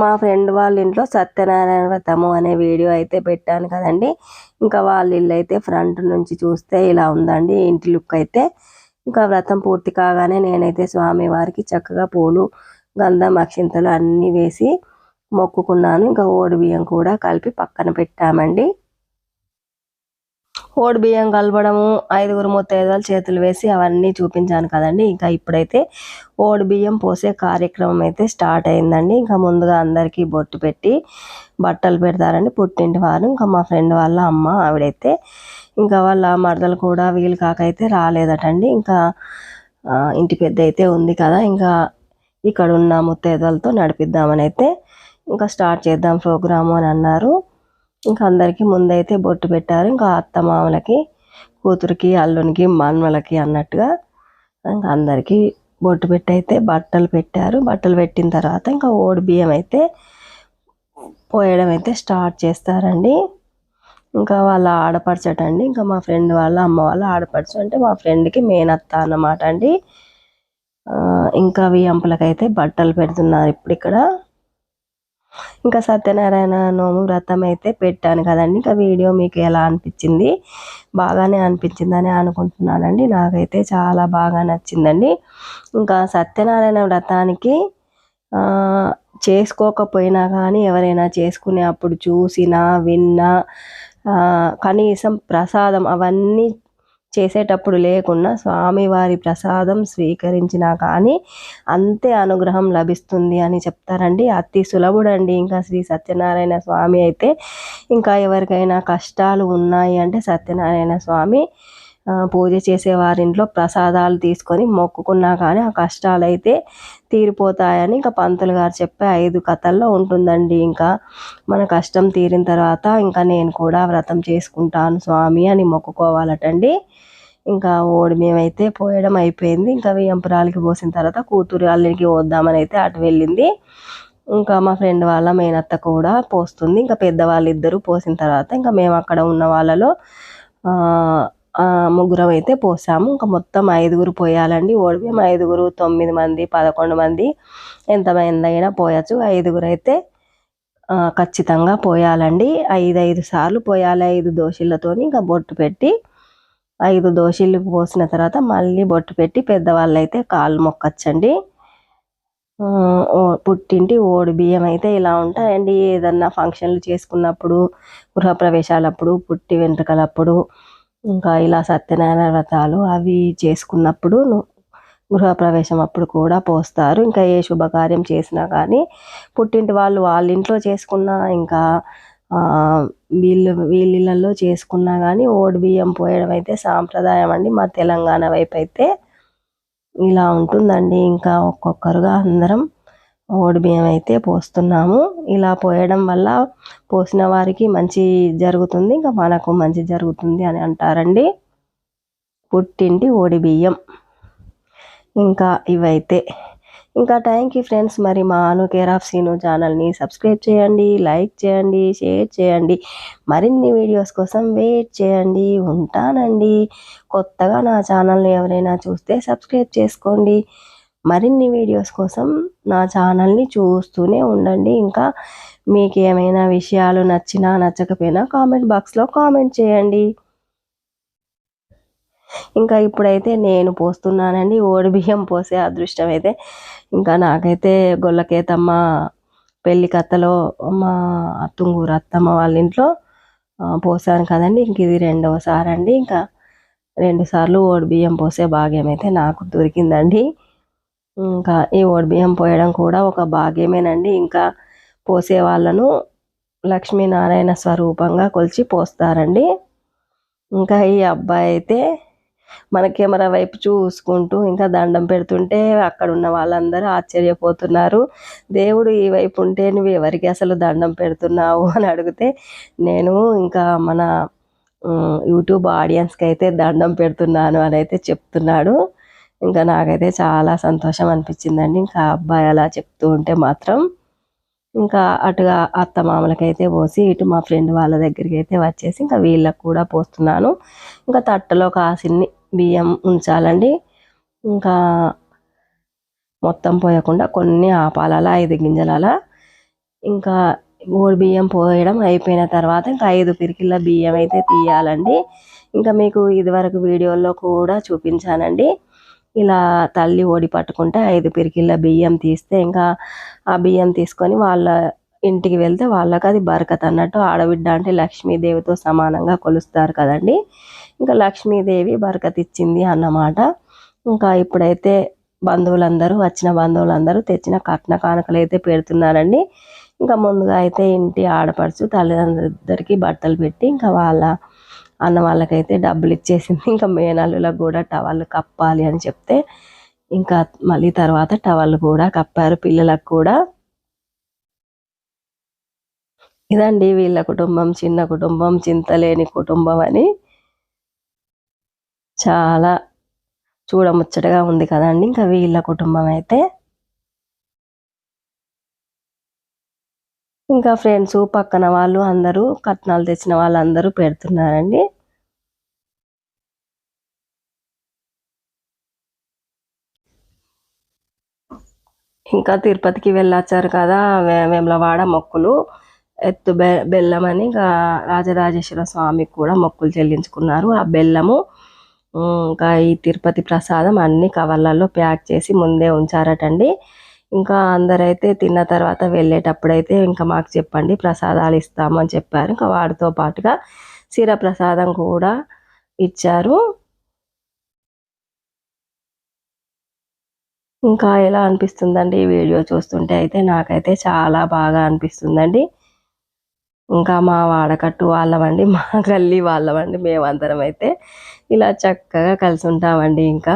మా ఫ్రెండ్ వాళ్ళ ఇంట్లో సత్యనారాయణ వ్రతము అనే వీడియో అయితే పెట్టాను కదండి. ఇంకా వాళ్ళ ఇల్లు అయితే ఫ్రంట్ నుంచి చూస్తే ఇలా ఉందండి ఇంటి లుక్ అయితే. ఇంకా వ్రతం పూర్తి కాగానే నేనైతే స్వామివారికి చక్కగా పూలు, గంధం, అక్షింతలు అన్నీ వేసి మొక్కుకున్నాను. ఇంకా ఓడి బియ్యం కూడా కలిపి పక్కన పెట్టామండి. ఓడి బియ్యం కలపడము, 5గురు ముత్తైదువులు చేతులు వేసి అవన్నీ చూపించాను కదండి. ఇంకా ఇప్పుడైతే ఓడి బియ్యం పోసే కార్యక్రమం అయితే స్టార్ట్ అయిందండి. ఇంకా ముందుగా అందరికీ బొట్టు పెట్టి బట్టలు పెడతారండి పుట్టింటి వారు. ఇంకా మా ఫ్రెండ్ వాళ్ళ అమ్మ ఆవిడైతే ఇంకా వాళ్ళ మరదలు కూడా వీలు కాకైతే రాలేదటండి. ఇంకా ఇంటి పెద్ద అయితే ఉంది కదా, ఇంకా ఇక్కడ ఉన్న ముత్తైదువులతో నడిపిద్దామని అయితే ఇంకా స్టార్ట్ చేద్దాం ప్రోగ్రాము అని అన్నారు. ఇంకా అందరికీ ముందైతే బొట్టు పెట్టారు. ఇంకా అత్త మామలకి, కూతురికి, అల్లునికి, మనవలకి అన్నట్టుగా ఇంకా అందరికీ బొట్టు పెట్టి అయితే బట్టలు పెట్టారు. బట్టలు పెట్టిన తర్వాత ఇంకా ఓడి బియ్యం అయితే పోయడం అయితే స్టార్ట్ చేస్తారండి. ఇంకా వాళ్ళ ఆడపరచటండి, ఇంకా మా ఫ్రెండ్ వాళ్ళ అమ్మ వాళ్ళ ఆడపరచు అంటే మా ఫ్రెండ్కి మేనత్త అన్నమాట అండి. ఇంకా వియంపులకైతే బట్టలు పెడుతున్నారు ఇప్పుడు ఇక్కడ. ఇంకా సత్యనారాయణ నోము వ్రతం అయితే పెట్టాను కదండి. ఇంకా వీడియో మీకు ఎలా అనిపించింది? బాగానే అనిపించిందని అనుకుంటున్నానండి. నాకైతే చాలా బాగా నచ్చిందండి. ఇంకా సత్యనారాయణ వ్రతానికి చేసుకోకపోయినా కానీ ఎవరైనా చేసుకునే అప్పుడు చూసినా విన్నా కనీసం ప్రసాదం అవన్నీ చేసేటప్పుడు లేకుండా స్వామివారి ప్రసాదం స్వీకరించినా కానీ అంతే అనుగ్రహం లభిస్తుంది అని చెప్తారండి. అతి సులభుడండి ఇంకా శ్రీ సత్యనారాయణ స్వామి అయితే. ఇంకా ఎవరికైనా కష్టాలు ఉన్నాయి అంటే సత్యనారాయణ స్వామి పూజ చేసే వారింట్లో ప్రసాదాలు తీసుకొని మొక్కుకున్నా కానీ ఆ కష్టాలు అయితే తీరిపోతాయని ఇంకా పంతులు గారు చెప్పే 5 కథల్లో ఉంటుందండి. ఇంకా మన కష్టం తీరిన తర్వాత ఇంకా నేను కూడా వ్రతం చేసుకుంటాను స్వామి అని మొక్కుకోవాలటండి. ఇంకా ఓడి మేమైతే పోయడం అయిపోయింది. ఇంకా వియంపురాలకి పోసిన తర్వాత కూతురు అల్లునికి పోద్దామని అయితే అటు వెళ్ళింది. ఇంకా మా ఫ్రెండ్ వాళ్ళ మేనత్త కూడా పోస్తుంది. ఇంకా పెద్దవాళ్ళు ఇద్దరు పోసిన తర్వాత ఇంకా మేము అక్కడ ఉన్న వాళ్ళలో ముగ్గురం అయితే పోసాము. ఇంకా మొత్తం 5గురు పోయాలండి ఓడి బియ్యం. 5గురు, 9 మంది, 11 మంది ఎంతమంది అయినా పోయచ్చు. 5గురు అయితే ఖచ్చితంగా పోయాలండి. 5 సార్లు పోయాలి 5 దోశలతోని. ఇంకా బొట్టు పెట్టి 5 దోశలు పోసిన తర్వాత మళ్ళీ బొట్టు పెట్టి పెద్దవాళ్ళు అయితే కాళ్ళు మొక్కచ్చండి. పుట్టింటి ఓడి బియ్యం అయితే ఇలా ఉంటాయండి. ఏదన్నా ఫంక్షన్లు చేసుకున్నప్పుడు, గృహప్రవేశాలప్పుడు, పుట్టి వెంట్రుకలప్పుడు, ఇంకా ఇలా సత్యనారాయణ వ్రతాలు అవి చేసుకున్నప్పుడు గృహప్రవేశం అప్పుడు కూడా పోస్తారు. ఇంకా ఏ శుభకార్యం చేసినా కానీ పుట్టింటి వాళ్ళు వాళ్ళ ఇంట్లో చేసుకున్నా ఇంకా వీళ్ళిళ్ళల్లో చేసుకున్నా కానీ ఓడి బియ్యం పోయడం అయితే సాంప్రదాయం అండి. మా తెలంగాణ వైపు అయితే ఇలా ఉంటుందండి. ఇంకా ఒక్కొక్కరుగా అందరం ఓడి బియ్యం అయితే పోస్తున్నాము. ఇలా పోయడం వల్ల పోసిన వారికి మంచి జరుగుతుంది, ఇంకా మనకు మంచి జరుగుతుంది అని అంటారండి. పుట్టింటి ఓడి బియ్యం ఇంకా ఇవైతే. ఇంకా థ్యాంక్ యూ ఫ్రెండ్స్. మరి మా అను కేర్ ఆఫ్ సీను ఛానల్ని సబ్స్క్రైబ్ చేయండి, లైక్ చేయండి, షేర్ చేయండి. మరిన్ని వీడియోస్ కోసం వెయిట్ చేయండి. ఉంటానండి. కొత్తగా నా ఛానల్ని ఎవరైనా చూస్తే సబ్స్క్రైబ్ చేసుకోండి. మరిన్ని వీడియోస్ కోసం నా ఛానల్ని చూస్తూనే ఉండండి. ఇంకా మీకు ఏమైనా విషయాలు నచ్చినా నచ్చకపోయినా కామెంట్ బాక్స్లో కామెంట్ చేయండి. ఇంకా ఇప్పుడైతే నేను పోస్తున్నానండి ఓడి బియ్యం పోసే అదృష్టం అయితే ఇంకా నాకైతే గొల్లకేతమ్మ పెళ్లి కథలో మా అత్తుంగూరు అత్తమ్మ వాళ్ళ ఇంట్లో పోసాను కదండి. ఇంక ఇది 2వసారి అండి. ఇంకా 2 సార్లు ఓడి బియ్యం పోసే భాగ్యం అయితే నాకు దొరికిందండి. ఇంకా ఈ ఓడి బియ్యం పోయడం కూడా ఒక భాగ్యమేనండి. ఇంకా పోసే వాళ్ళను లక్ష్మీనారాయణ స్వరూపంగా కొలిచి పోస్తారండి. ఇంకా ఈ అబ్బాయి అయితే మన కెమెరా వైపు చూసుకుంటూ ఇంకా దండం పెడుతుంటే అక్కడ ఉన్న వాళ్ళందరూ ఆశ్చర్యపోతున్నారు. దేవుడు ఈ వైపు ఉంటే నువ్వు ఎవరికి అసలు దండం పెడుతున్నావు అని అడిగితే నేను ఇంకా మన యూట్యూబ్ ఆడియన్స్కి అయితే దండం పెడుతున్నాను అని అయితే చెప్తున్నాడు. ఇంకా నాకైతే చాలా సంతోషం అనిపించిందండి. ఇంకా అబ్బాయి అలా చెప్తూ ఉంటే మాత్రం ఇంకా అటుగా అత్త మామలకైతే పోసి ఇటు మా ఫ్రెండ్ వాళ్ళ దగ్గరికి అయితే వచ్చేసి ఇంకా వీళ్ళకు కూడా పోస్తున్నాను. ఇంకా తట్టలో కాసిన్ని బియ్యం ఉంచాలండి. ఇంకా మొత్తం పోయకుండా కొన్ని ఆపాలలా 5 గింజలు అలా ఇంకా ఓడి బియ్యం పోయడం అయిపోయిన తర్వాత ఇంకా 5 పిరికిళ్ళ బియ్యం అయితే తీయాలండి. ఇంకా మీకు ఇదివరకు వీడియోలో కూడా చూపించానండి. ఇలా తల్లి ఓడి పట్టుకుంటే 5 పిరికిళ్ళ బియ్యం తీస్తే ఇంకా ఆ బియ్యం తీసుకొని వాళ్ళ ఇంటికి వెళ్తే వాళ్ళకి అది బరకత్ అన్నట్టు. ఆడబిడ్డ అంటే లక్ష్మీదేవితో సమానంగా కొలుస్తారు కదండి. ఇంకా లక్ష్మీదేవి బరకత్ ఇచ్చింది అన్నమాట. ఇంకా ఇప్పుడైతే వచ్చిన బంధువులందరూ తెచ్చిన కట్న కానుకలు అయితే పెడుతున్నారండి. ఇంకా ముందుగా అయితే ఇంటి ఆడపడుచు తల్లిదండ్రులిద్దరికి బట్టలు పెట్టి ఇంకా అన్న వాళ్ళకైతే డబ్బులు ఇచ్చేసింది. ఇంకా మేనల్లులకు కూడా టవల్ కప్పాలి అని చెప్తే ఇంకా మళ్ళీ తర్వాత టవల్ కూడా కప్పారు పిల్లలకు కూడా. ఇదండి వీళ్ళ కుటుంబం, చిన్న కుటుంబం, చింతలేని కుటుంబం అని. చాలా చూడముచ్చటగా ఉంది కదండి ఇంకా వీళ్ళ కుటుంబం అయితే. ఇంకా ఫ్రెండ్స్, పక్కన వాళ్ళు అందరూ కట్నాలు తెచ్చిన వాళ్ళందరూ పెడుతున్నారండి. ఇంకా తిరుపతికి వెళ్ళొచ్చారు కదా వేములవాడ మొక్కులు ఎత్తు బెల్లం అని ఇంకా రాజరాజేశ్వర స్వామికి కూడా మొక్కులు చెల్లించుకున్నారు. ఆ బెల్లము ఇంకా ఈ తిరుపతి ప్రసాదం అన్ని కవర్లలో ప్యాక్ చేసి ముందే ఉంచారటండి. ఇంకా అందరైతే తిన్న తర్వాత వెళ్ళేటప్పుడైతే ఇంకా మాకు చెప్పండి ప్రసాదాలు ఇస్తాము అని చెప్పారు. ఇంకా వాటితో పాటుగా శిర ప్రసాదం కూడా ఇచ్చారు. ఇంకా ఎలా అనిపిస్తుందండి ఈ వీడియో చూస్తుంటే అయితే నాకైతే చాలా బాగా అనిపిస్తుందండి. ఇంకా మా వాడకట్టు వాళ్ళమండి, మా గల్లీ వాళ్ళమండి, మేమందరం అయితే ఇలా చక్కగా కలిసి ఉంటామండి. ఇంకా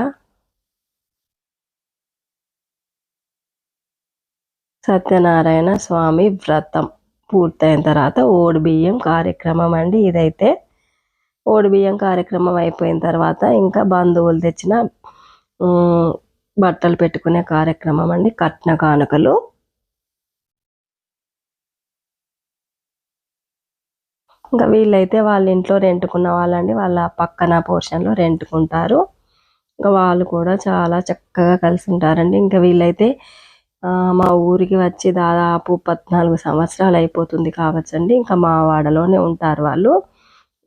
సత్యనారాయణ స్వామి వ్రతం పూర్తయిన తర్వాత ఓడి బియ్యం కార్యక్రమం అండి ఇదైతే. ఓడి బియ్యం కార్యక్రమం అయిపోయిన తర్వాత ఇంకా బంధువులు తెచ్చిన బట్టలు పెట్టుకునే కార్యక్రమం అండి, కట్న కానుకలు. ఇంకా వీళ్ళైతే వాళ్ళ ఇంట్లో రెంటుకున్న వాళ్ళండి, వాళ్ళ పక్కన పోర్షన్లో రెంటుకుంటారు. ఇంకా వాళ్ళు కూడా చాలా చక్కగా కలిసి ఉంటారండి. ఇంకా వీళ్ళైతే మా ఊరికి వచ్చి దాదాపు 14 సంవత్సరాలు అయిపోతుంది కావచ్చండి. ఇంకా మా వాడలోనే ఉంటారు వాళ్ళు.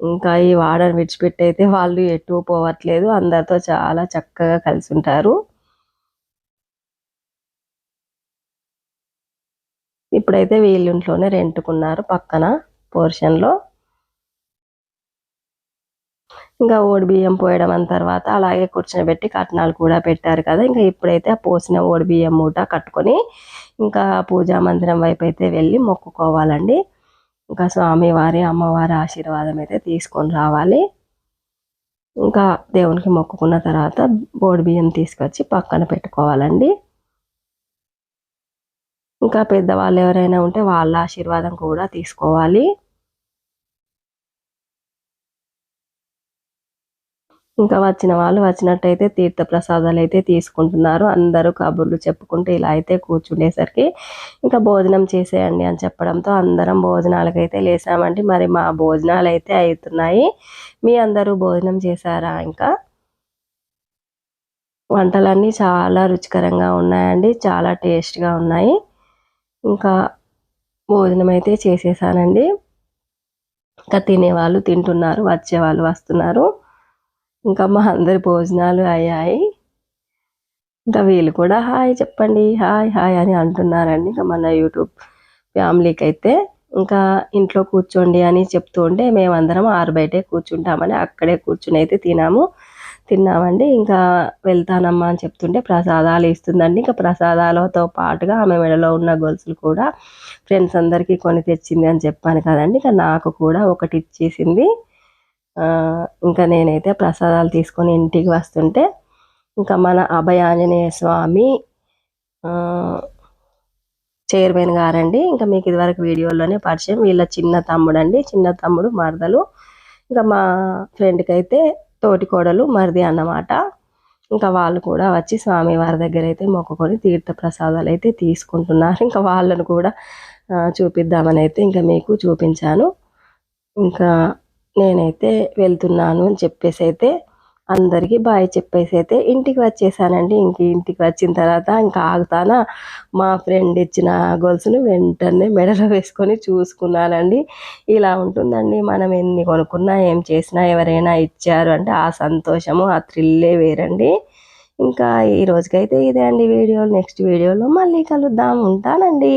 ఇంకా ఈ వాడని విడిచిపెట్టి అయితే వాళ్ళు ఎటు పోవట్లేదు, అందరితో చాలా చక్కగా కలిసి ఉంటారు. ఇప్పుడైతే వీళ్ళింట్లోనే రెంటుకున్నారు పక్కన పోర్షన్లో. ఇంకా ఓడి బియ్యం పోయడం అన్న తర్వాత అలాగే కూర్చోబెట్టి కట్నాలు కూడా పెట్టారు కదా. ఇంకా ఇప్పుడైతే ఆ పోసిన ఓడి బియ్యం మూట కట్టుకొని ఇంకా పూజా మందిరం వైపు అయితే వెళ్ళి మొక్కుకోవాలండి. ఇంకా స్వామివారి అమ్మవారి ఆశీర్వాదం అయితే తీసుకొని రావాలి. ఇంకా దేవునికి మొక్కుకున్న తర్వాత ఓడి బియ్యం తీసుకొచ్చి పక్కన పెట్టుకోవాలండి. ఇంకా పెద్దవాళ్ళు ఎవరైనా ఉంటే వాళ్ళ ఆశీర్వాదం కూడా తీసుకోవాలి. ఇంకా వచ్చిన వాళ్ళు వచ్చినట్టయితే తీర్థ ప్రసాదాలు అయితే తీసుకుంటున్నారు. అందరూ కబుర్లు చెప్పుకుంటూ ఇలా అయితే కూర్చుండేసరికి ఇంకా భోజనం చేసేయండి అని చెప్పడంతో అందరం భోజనాలకైతే లేసామండి. మరి మా భోజనాలు అయితే అవుతున్నాయి. మీ అందరూ భోజనం చేశారా? ఇంకా వంటలన్నీ చాలా రుచికరంగా ఉన్నాయండి, చాలా టేస్ట్గా ఉన్నాయి. ఇంకా భోజనం అయితే చేసేసానండి. ఇంకా తినేవాళ్ళు తింటున్నారు, వచ్చేవాళ్ళు వస్తున్నారు. ఇంకా మా అందరి భోజనాలు అయ్యాయి. ఇంకా వీళ్ళు కూడా హాయ్ చెప్పండి, హాయ్ హాయ్ అని అంటున్నారండి. ఇంకా మన యూట్యూబ్ ఫ్యామిలీకి అయితే ఇంకా ఇంట్లో కూర్చోండి అని చెప్తూ ఉంటే మేమందరం బయటే కూర్చుంటామని అక్కడే కూర్చుని అయితే తిన్నామండి. ఇంకా వెళ్తానమ్మా అని చెప్తుంటే ప్రసాదాలు ఇస్తుందండి. ఇంకా ప్రసాదాలతో పాటుగా ఆమె మెడలో ఉన్న గొలుసులు కూడా ఫ్రెండ్స్ అందరికీ కొని తెచ్చింది అని చెప్పాను కదండి. ఇంకా నాకు కూడా ఒకటి ఇచ్చేసింది. ఇంకా నేనైతే ప్రసాదాలు తీసుకొని ఇంటికి వస్తుంటే ఇంకా మన అభయాంజనేయ స్వామి చైర్మన్ గారండి, ఇంకా మీకు ఇదివరకు వీడియోలోనే పరిచయం, వీళ్ళ చిన్న తమ్ముడు మరదలు. ఇంకా మా ఫ్రెండ్కి అయితే తోటి కోడలు మరిది అన్నమాట. ఇంకా వాళ్ళు కూడా వచ్చి స్వామివారి దగ్గర అయితే మొక్కుకొని తీర్థ ప్రసాదాలు అయితే తీసుకుంటున్నారు. ఇంకా వాళ్ళను కూడా చూపిద్దామని అయితే ఇంకా మీకు చూపించాను. ఇంకా నేనైతే వెళ్తున్నాను అని చెప్పేసి అయితే అందరికీ బాయ్ చెప్పేసి అయితే ఇంటికి వచ్చేసానండి. ఇంటికి వచ్చిన తర్వాత ఇంకా ఆగుతానా మా ఫ్రెండ్ ఇచ్చిన గొలుసును వెంటనే మెడలో వేసుకొని చూసుకున్నానండి. ఇలా ఉంటుందండి, మనం ఎన్ని కొనుక్కున్నా ఏం చేసినా ఎవరైనా ఇచ్చారు అంటే ఆ సంతోషము ఆ థ్రిల్లే వేరండి. ఇంకా ఈ రోజుకైతే ఇదే అండి వీడియో. నెక్స్ట్ వీడియోలో మళ్ళీ కలుద్దాం. ఉంటానండి.